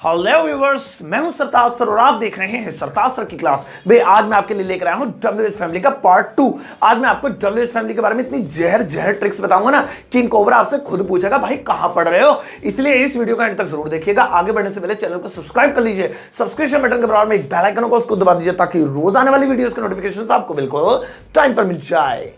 Hello viewers, मैं हूं सरताज sir और आप देख रहे हैं सरताज सर की क्लास। भाई आज मैं आपके लिए लेकर आया हूं डब्ल्यूएच फैमिली का पार्ट 2। आज मैं आपको डब्ल्यूएच फैमिली के बारे में इतनी जहर ट्रिक्स बताऊंगा ना, किंग कोबरा आपसे खुद पूछेगा भाई कहां पढ़ रहे हो। इसलिए इस वीडियो का एंड तक जरूर देखिएगा। आगे बढ़ने से पहले चैनल को सब्सक्राइब कर लीजिए, सब्सक्रिप्शन बटन के बराबर में एक बेल आइकन को उसको दबा दीजिए ताकि रोज आने वाली वीडियोस के नोटिफिकेशन आपको बिल्कुल टाइम पर मिल जाए।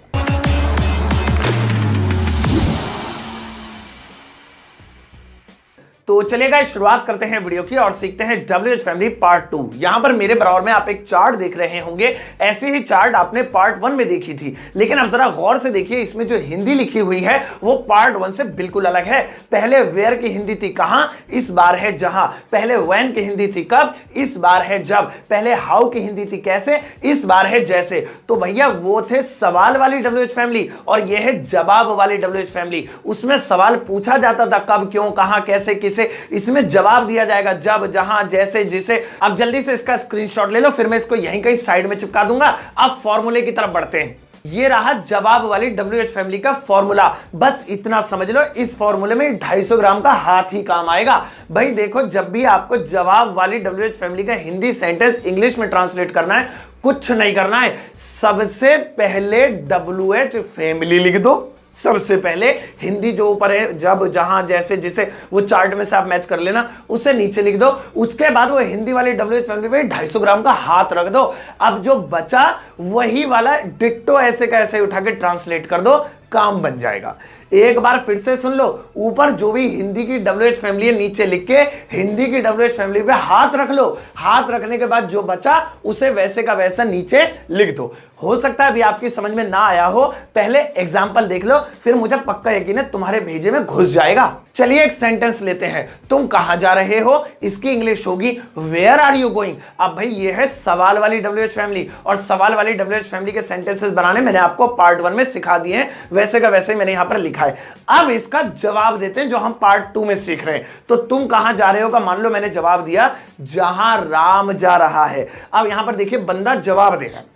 तो चलिएगा शुरुआत करते हैं वीडियो की और सीखते हैं डब्ल्यूएच फैमिली पार्ट 2। यहां पर मेरे बराबर में आप एक चार्ट देख रहे होंगे। ऐसी ही चार्ट आपने पार्ट 1 में देखी थी, लेकिन अब जरा गौर से देखिए, इसमें जो हिंदी लिखी हुई है वो पार्ट 1 से बिल्कुल अलग है। पहले वेयर की हिंदी थी कहां, इस बार है जहां। पहले व्हेन की हिंदी थी कब, इस बार है जब। पहले हाउ की हिंदी थी कैसे, इस बार है जैसे। तो भैया वो थे सवाल वाली डब्ल्यूएच फैमिली और ये है जवाब वाली डब्ल्यूएच फैमिली। उसमें सवाल पूछा जाता था कब, क्यों, कहां, कैसे, किसे। इसमें जवाब दिया जाएगा जब, जहां, जैसे, जिसे। अब जल्दी से इसका स्क्रीनशॉट ले लो, फिर मैं इसको यहीं कहीं साइड में चिपका दूंगा। अब फॉर्मूले की तरफ बढ़ते हैं। ये रहा जवाब वाली डब्ल्यूएच फैमिली का फॉर्मूला। बस इतना समझ लो, इस फॉर्मूले में 250 ग्राम का हाथ ही काम आएगा। भाई देखो, जब भी आपको जवाब वाली डब्ल्यूएच फैमिली का हिंदी सेंटेंस इंग्लिश में ट्रांसलेट करना है, कुछ नहीं करना है, सबसे पहले डब्ल्यूएच फैमिली लिख दो। सबसे पहले हिंदी जो ऊपर है जब, जहां, जैसे, जिसे, वो चार्ट में से आप मैच कर लेना, उसे नीचे लिख दो। उसके बाद वो हिंदी वाली डब्ल्यूएच फैमिली पे 250 ग्राम का हाथ रख दो। अब जो बचा वही वाला डिट्टो ऐसे का ऐसे उठा के ट्रांसलेट कर दो, काम बन जाएगा। एक बार फिर से सुन लो, ऊपर जो भी हिंदी की डब्ल्यूएच फैमिली है नीचे लिख के हिंदी की डब्ल्यूएच फैमिली पे हाथ रख लो। हाथ रखने के बाद जो बचा उसे वैसे का वैसा नीचे लिख दो। हो सकता है अभी आपकी समझ में ना आया हो, पहले एग्जाम्पल देख लो, फिर मुझे पक्का यकीन है तुम्हारे भेजे में घुस जाएगा। चलिए एक सेंटेंस लेते हैं। तुम कहां जा रहे हो, इसकी इंग्लिश होगी वेयर आर यू गोइंग। अब भाई ये है सवाल वाली डब्ल्यूएच फैमिली, और सवाल वाली डब्ल्यूएच फैमिली के सेंटेंसेस बनाने मैंने आपको पार्ट 1 में सिखा दिए हैं, वैसे का वैसे मैंने यहां पर लिखा है। अब इसका जवाब देते हैं जो हम पार्ट 2 में सीख रहे हैं। तो तुम कहां जा रहे हो का मान लो मैंने जवाब दिया जहां राम जा रहा है। अब यहां पर देखिए बंदा जवाब दे रहा है।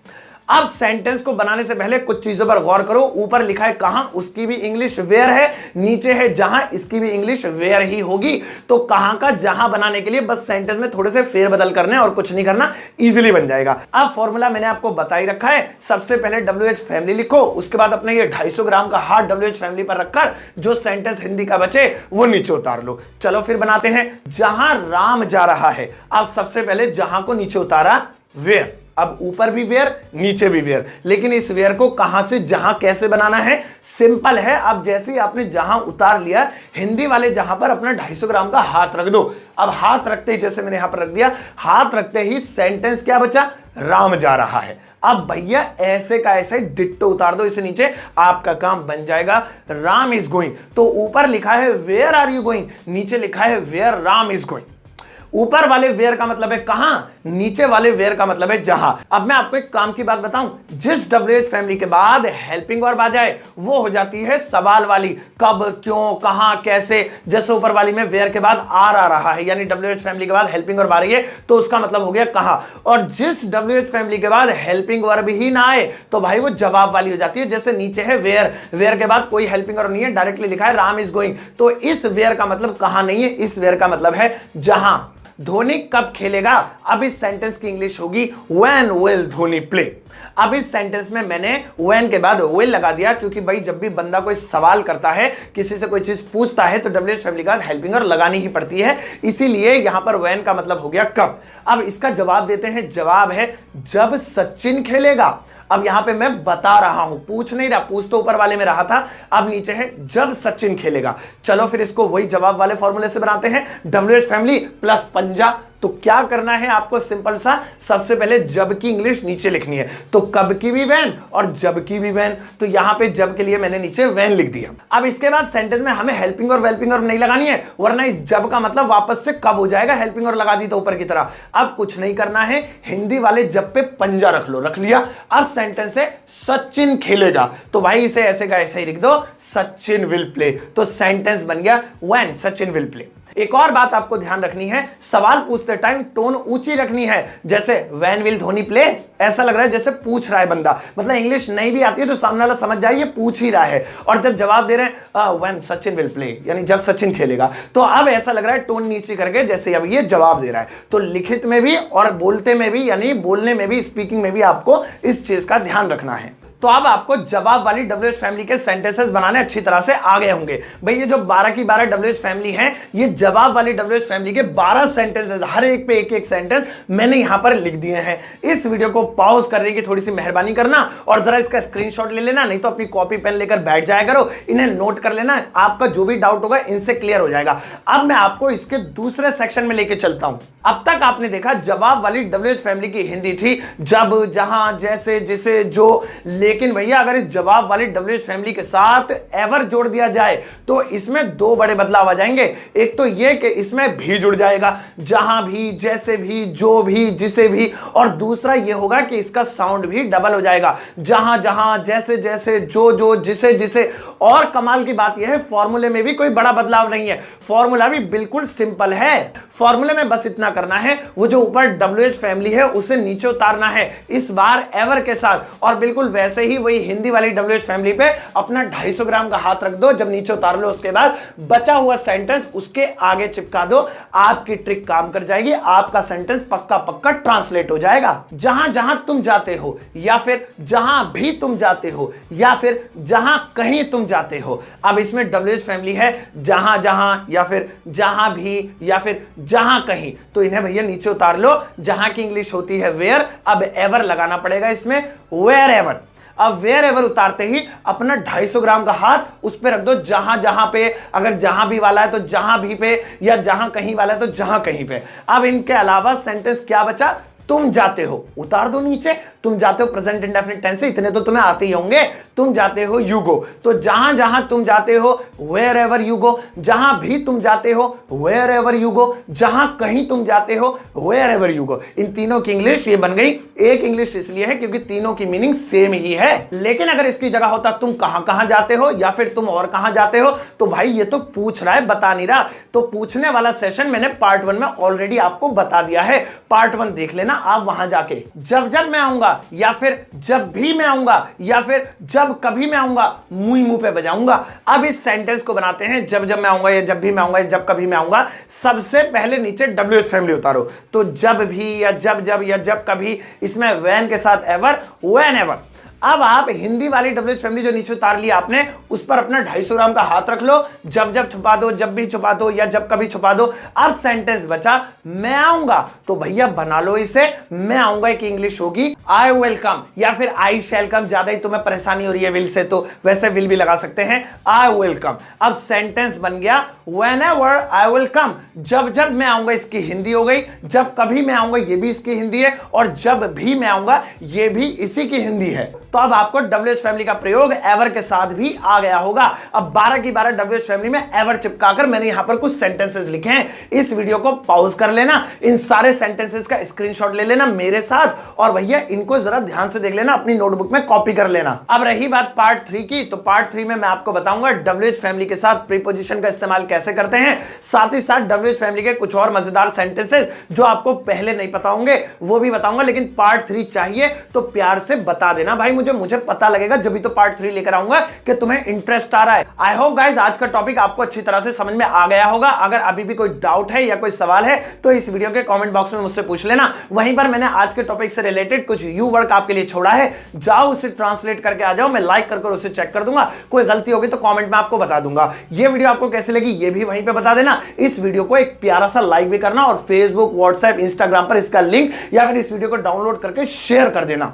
अब सेंटेंस को बनाने से पहले कुछ चीजों पर गौर करो। ऊपर लिखा है कहां, उसकी भी इंग्लिश वेयर है। नीचे है जहां, इसकी भी इंग्लिश वेयर ही होगी। तो कहां का जहां बनाने के लिए बस सेंटेंस में थोड़े से फेरबदल करने और कुछ नहीं करना, इजीली बन जाएगा। अब फॉर्मूला मैंने आपको बता ही रखा है। सबसे पहले डब्ल्यूएच फैमिली लिखो, उसके बाद अपने ये 250 ग्राम का हाथ डब्ल्यूएच फैमिली पर रखकर जो सेंटेंस हिंदी का बचे वो नीचे उतार लो। चलो फिर बनाते हैं। जहां राम जा रहा है। अब सबसे पहले जहां को नीचे उतारा, वेयर। अब ऊपर भी वेयर, नीचे भी वेयर, लेकिन इस वेयर को कहां से जहां कैसे बनाना है, सिंपल है। अब जैसे ही आपने जहां उतार लिया, हिंदी वाले जहां पर अपना 250 ग्राम का हाथ रख दो। अब हाथ रखते ही, जैसे मैंने यहां पर रख दिया, हाथ रखते ही सेंटेंस क्या बचा, राम जा रहा है। अब भैया ऐसे का ऐसे डिट्टो उतार दो इसे नीचे, आपका काम बन जाएगा राम इज गोइंग। तो ऊपर लिखा है वेयर आर यू गोइंग, नीचे लिखा है वेयर राम इज गोइंग। ऊपर वाले वेयर का मतलब है कहां, नीचे वाले वेयर का मतलब है जहां। अब मैं आपको एक काम की बात बताऊं, जिस डब्ल्यूएच फैमिली के बाद हेल्पिंग वर्ब आ जाए वो हो जाती है सवाल वाली। कब, क्यों, कहां, कैसे। जैसे ऊपर वाली में वेयर के बाद आर आ रहा है, यानी डब्ल्यूएच फैमिली के बाद हेल्पिंग वर्ब आ रही है, तो उसका मतलब हो गया कहां। और जिस डब्ल्यूएच फैमिली के बाद हेल्पिंग वर्ब ही ना आए तो भाई वो जवाब वाली हो जाती है। जैसे नीचे है वेयर, वेयर के बाद कोई हेल्पिंग वर्ब नहीं है, डायरेक्टली लिखा है राम इज गोइंग, तो इस वेयर का मतलब कहां नहीं है, इस वेयर का मतलब है जहां। धोनी कब खेलेगा, अब इस सेंटेंस की इंग्लिश होगी व्हेन विल धोनी प्ले। अब इस सेंटेंस में मैंने व्हेन के बाद विल लगा दिया, क्योंकि भाई जब भी बंदा कोई सवाल करता है, किसी से कोई चीज पूछता है, तो डब्ल्यूएच फैमिली का हेल्पिंग वर्ब लगानी ही पड़ती है। इसीलिए यहां पर व्हेन का मतलब हो गया कब। अब इसका जवाब देते हैं। जवाब है जब सचिन खेलेगा। अब यहां पे मैं बता रहा हूं, पूछ नहीं रहा, पूछ तो ऊपर वाले में रहा था, अब नीचे है जब सचिन खेलेगा। चलो फिर इसको वही जवाब वाले फॉर्मूले से बनाते हैं। डब्ल्यूएच फैमिली प्लस पंजा। तो क्या करना है आपको, सिंपल सा, सबसे पहले जब की इंग्लिश नीचे लिखनी है। तो कब की भी वैन और जब की भी वैन, तो यहां पे जब के लिए मैंने नीचे वैन लिख दिया। अब इसके बाद सेंटेंस में हमें हेल्पिंग और वेल्पिंग और नहीं लगानी है, वरना इस जब का मतलब वापस से कब हो जाएगा, हेल्पिंग और लगा दी तो ऊपर की तरह। अब कुछ नहीं करना है, हिंदी वाले जब पे पंजा रख लो, रख लिया। अब सेंटेंस है सचिन खेलेगा, तो भाई इसे ऐसे का ऐसे ही लिख दो, सचिन विल प्ले। तो सेंटेंस बन गया व्हेन सचिन विल प्ले। एक और बात आपको ध्यान रखनी है, सवाल पूछते टाइम टोन ऊंची रखनी है। जैसे व्हेन विल धोनी प्ले, ऐसा लग रहा है जैसे पूछ रहा है बंदा, मतलब इंग्लिश नहीं भी आती है तो सामने वाला समझ जाए ये पूछ ही रहा है। और जब जवाब दे रहे हैं व्हेन सचिन विल प्ले, यानी जब सचिन खेलेगा, तो अब ऐसा लग रहा है टोन नीचे करके जैसे अब ये जवाब दे रहा है। तो लिखित में भी और बोलते में भी, यानी बोलने में भी, स्पीकिंग में भी आपको इस चीज का ध्यान रखना है। तो अब आपको जवाब वाली WH फैमिली के सेंटेंसेस बनाने अच्छी तरह से आ गए होंगे। भाई ये जो 12 की 12 WH फैमिली है, ये जवाब वाली WH फैमिली के 12 सेंटेंसेस, हर एक पे एक एक सेंटेंस मैंने यहां पर लिख दिए हैं। इस वीडियो को पॉज करने की थोड़ी सी मेहरबानी करना और जरा इसका स्क्रीनशॉट ले लेना, नहीं तो अपनी कॉपी पेन लेकर बैठ जाया करो, इन्हें नोट कर लेना, आपका जो भी डाउट होगा इनसे क्लियर हो जाएगा। अब मैं आपको इसके दूसरे सेक्शन में लेके चलता हूं। अब तक आपने देखा जवाब वाली WH फैमिली की हिंदी थी जब, जहां, जैसे, जिसे, जो, लेकिन भैया अगर इस जवाब वाली WH फैमिली के साथ एवर जोड़ दिया जाए तो इसमें दो बड़े बदलाव आ जाएंगे। एक तो यह कि इसमें भी जुड़ जाएगा, जहां भी, जैसे भी, जो भी, जिसे भी, और दूसरा यह होगा कि इसका साउंड भी डबल हो जाएगा, जहां जहां, जैसे जैसे, जो जो, जिसे जिसे। और कमाल की बात यह है, फॉर्मूले में भी कोई बड़ा बदलाव नहीं है, फॉर्मूला भी बिल्कुल सिंपल है। फॉर्मूले में बस इतना करना है, वो जो ऊपर WH फैमिली है उसे नीचे उतारना है, इस बार एवर के साथ, और बिल्कुल वैसे ही वही हिंदी वाली WH फैमिली पे अपना 250 ग्राम का हाथ रख दो। जब नीचे उतार लो उसके बाद बचा हुआ सेंटेंस उसके आगे चिपका दो, आपकी ट्रिक काम कर जाएगी, आपका सेंटेंस पक्का पक्का ट्रांसलेट हो जाएगा। जहां जहां तुम जाते हो, या फिर जहां भी तुम जाते हो, या फिर जहां कहीं तुम जाते हो। अब इसमें WH फैमिली है जहां जहां, या फिर जहां भी, या फिर जहां कहीं, तो इन्हें भैया नीचे उतार लो। जहां की इंग्लिश होती है वेयर, अब एवर लगाना पड़ेगा इसमें, वेयर एवर। अब वेयर एवर उतारते ही अपना 250 ग्राम का हाथ उस पे रख दो, जहां जहां पे, अगर जहां भी वाला है तो जहां भी पे, या जहां कहीं वाला है तो जहां कहीं पे। अब इनके अलावा सेंटेंस क्या बचा, तुम जाते हो, उतार दो नीचे। तुम जाते हो प्रेजेंट इंडेफिनिट टेंस से, इतने तो तुम्हें आते ही होंगे। तुम जाते हो यू गो, तो जहां जहां तुम जाते हो वेयर एवर यू गो, जहां भी तुम जाते हो वेयर एवर यू गो, जहां कहीं तुम जाते हो वेयर एवर यू गो। इन तीनों की इंग्लिश ये बन गई एक इंग्लिश, इसलिए है क्योंकि तीनों की मीनिंग सेम ही है। लेकिन अगर इसकी जगह होता तुम कहां कहां जाते हो, या फिर तुम और कहां जाते हो, तो भाई ये तो पूछ रहा है, बता नहीं रहा। तो पूछने वाला सेशन मैंने पार्ट 1 में ऑलरेडी आपको बता दिया है, पार्ट 1 देख लेना आप वहां जाके। जब जब मैं आऊंगा, या फिर जब भी मैं आऊंगा, या फिर जब कभी मैं आऊंगा, मुंह पे बजाऊंगा। अब इस सेंटेंस को बनाते हैं, जब जब मैं आऊंगा, या जब भी मैं आऊंगा, या जब कभी मैं आऊंगा। सबसे पहले नीचे WH फैमिली उतारो, तो जब भी, या जब जब, या जब कभी, इसमें व्हेन के साथ एवर, व्हेन एवर। अब आप हिंदी वाली WH फैमिली जो नीचे उतार लिया आपने, उस पर अपना 250 ग्राम का हाथ रख लो, जब जब छुपा दो, जब भी छुपा दो, या जब कभी छुपा दो। अब सेंटेंस बचा मैं आऊंगा, तो भैया बना लो इसे। मैं आऊंगा की इंग्लिश होगी आई विल कम, या फिर आई शैल कम। ज्यादा ही तुम्हें परेशानी हो रही है विल से, तो वैसे विल भी लगा सकते हैं, आई विल कम। अब सेंटेंस बन गया व्हेनेवर आई विल कम, जब जब मैं आऊंगा इसकी हिंदी हो गई, जब कभी मैं आऊंगा ये भी इसकी हिंदी है, और जब भी मैं आऊंगा ये भी इसी की हिंदी है। तो अब आपको WH फैमिली का प्रयोग एवर के साथ भी आ गया होगा। अब 12 की 12 WH फैमिली में एवर चिपकाकर मैंने यहां पर कुछ सेंटेंसेस लिखे हैं। इस वीडियो को पॉज कर लेना, इन सारे सेंटेंसेस का स्क्रीनशॉट ले लेना मेरे साथ, और भैया इनको जरा ध्यान से देख लेना, अपनी नोटबुक में कॉपी कर लेना। अब रही बात पार्ट 3 की, तो पार्ट 3 में मैं आपको बताऊंगा WH फैमिली के साथ प्रीपोजिशन का इस्तेमाल कैसे करते हैं, साथ ही साथ WH फैमिली के कुछ और मजेदार सेंटेंसेस जो आपको पहले नहीं पता होंगे वो भी बताऊंगा। लेकिन पार्ट 3 चाहिए तो प्यार से बता देना भाई, मुझे पता लगेगा, जब भी तो पार्ट 3 लेकर आऊंगा कि तुम्हें इंटरेस्ट आ रहा है। आई होप गाइस आज का टॉपिक आपको अच्छी तरह से समझ में आ गया होगा। अगर अभी भी कोई डाउट है या कोई सवाल है तो इस वीडियो के कमेंट बॉक्स में मुझसे पूछ लेना। वहीं पर मैंने आज के टॉपिक से रिलेटेड कुछ यू वर्क आपके लिए छोड़ा है, जाओ उसे ट्रांसलेट करके आ जाओ, मैं लाइक कर उसे चेक कर दूंगा। कोई गलती होगी तो कमेंट में आपको बता दूंगा। ये वीडियो आपको कैसे लगी ये भी वहीं पे बता देना। इस वीडियो को एक प्यारा सा लाइक भी करना, और फेसबुक, व्हाट्सएप, इंस्टाग्राम पर इसका लिंक, या फिर इस वीडियो को डाउनलोड करके शेयर कर देना।